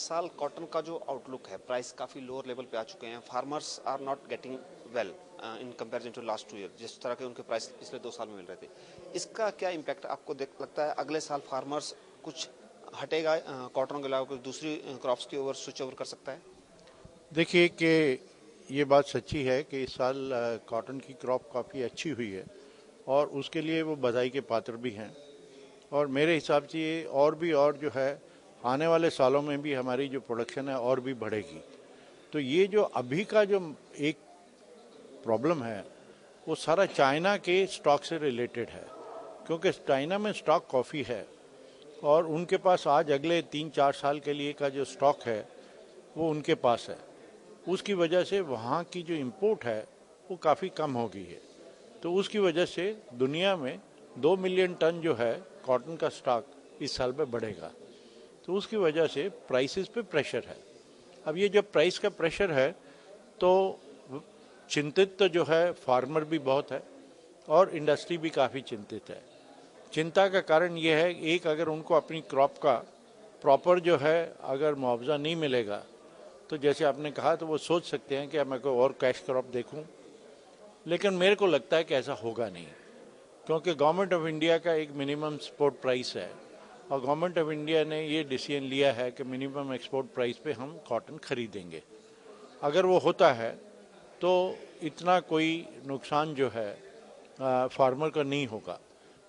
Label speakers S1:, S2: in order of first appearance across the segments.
S1: साल कॉटन का जो आउटलुक है, प्राइस काफ़ी लोअर लेवल पे आ चुके हैं। Farmers are not getting well in comparison to last 2 year, जिस तरह के उनके प्राइस पिछले 2 साल में मिल रहे थे। इसका क्या इम्पैक्ट आपको देख लगता है? अगले साल फार्मर्स कुछ हटेगा, कॉटन के अलावा कुछ दूसरी क्रॉप्स की ओवर स्विच ओवर कर सकता है?
S2: देखिए कि ये बात सच्ची है कि इस साल कॉटन की क्रॉप काफ़ी अच्छी हुई है और उसके लिए वो बधाई के पात्र भी हैं। और मेरे हिसाब से ये और जो है आने वाले सालों में भी हमारी जो प्रोडक्शन है और भी बढ़ेगी। तो ये जो अभी का जो एक प्रॉब्लम है वो सारा चाइना के स्टॉक से रिलेटेड है, क्योंकि चाइना में स्टॉक कॉफ़ी है और उनके पास आज अगले 3-4 साल के लिए का जो स्टॉक है वो उनके पास है। उसकी वजह से वहाँ की जो इंपोर्ट है वो काफ़ी कम हो गई है। तो उसकी वजह से दुनिया में 2 मिलियन टन जो है कॉटन का स्टॉक इस साल में बढ़ेगा। तो उसकी वजह से प्राइसेस पे प्रेशर है। अब ये जब प्राइस का प्रेशर है तो चिंतित तो जो है फार्मर भी बहुत है और इंडस्ट्री भी काफ़ी चिंतित है। चिंता का कारण ये है, एक अगर उनको अपनी क्रॉप का प्रॉपर जो है अगर मुआवजा नहीं मिलेगा तो जैसे आपने कहा तो वो सोच सकते हैं कि मैं कोई और कैश क्रॉप देखूं, लेकिन मेरे को लगता है कि ऐसा होगा नहीं, क्योंकि गवर्नमेंट ऑफ इंडिया का एक मिनिमम एक्सपोर्ट प्राइस है और गवर्नमेंट ऑफ इंडिया ने ये डिसीजन लिया है कि मिनिमम एक्सपोर्ट प्राइस पे हम कॉटन खरीदेंगे। अगर वो होता है तो इतना कोई नुकसान जो है फार्मर का नहीं होगा,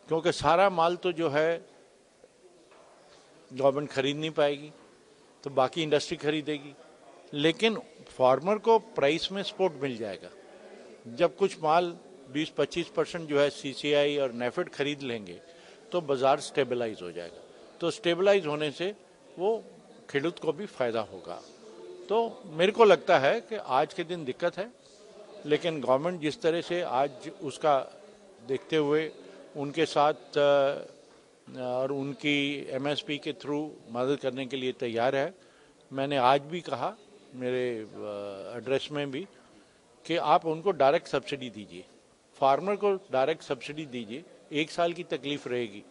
S2: क्योंकि सारा माल तो जो है गवर्नमेंट खरीद नहीं पाएगी तो बाकी इंडस्ट्री खरीदेगी, लेकिन फार्मर को प्राइस में सपोर्ट मिल जाएगा। जब कुछ माल 20-25% जो है सीसीआई और नेफेड खरीद लेंगे तो बाजार स्टेबलाइज हो जाएगा। तो स्टेबलाइज होने से वो खेडूत को भी फायदा होगा। तो मेरे को लगता है कि आज के दिन दिक्कत है, लेकिन गवर्नमेंट जिस तरह से आज उसका देखते हुए उनके साथ और उनकी एमएसपी के थ्रू मदद करने के लिए तैयार है। मैंने आज भी कहा मेरे एड्रेस में भी कि आप उनको डायरेक्ट सब्सिडी दीजिए, फार्मर को डायरेक्ट सब्सिडी दीजिए, 1 साल की तकलीफ रहेगी,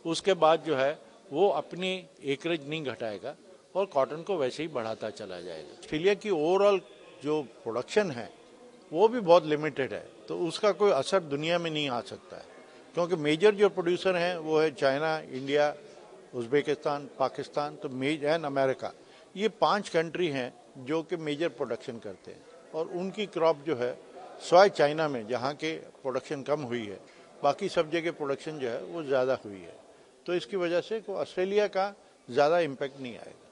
S2: उसके बाद जो है वो अपनी एकरेज नहीं घटाएगा और कॉटन को वैसे ही बढ़ाता चला जाएगा। ऑस्ट्रेलिया की ओवरऑल जो प्रोडक्शन है वो भी बहुत लिमिटेड है, तो उसका कोई असर दुनिया में नहीं आ सकता है, क्योंकि मेजर जो प्रोड्यूसर हैं वो है चाइना, इंडिया, उज़्बेकिस्तान, पाकिस्तान तो एंड अमेरिका। ये 5 कंट्री हैं जो कि मेजर प्रोडक्शन करते हैं और उनकी क्रॉप जो है स्वाय चाइना में जहाँ के प्रोडक्शन कम हुई है, बाकी सब जगह प्रोडक्शन जो है वो ज़्यादा हुई है। तो इसकी वजह से ऑस्ट्रेलिया का ज़्यादा इम्पैक्ट नहीं आएगा।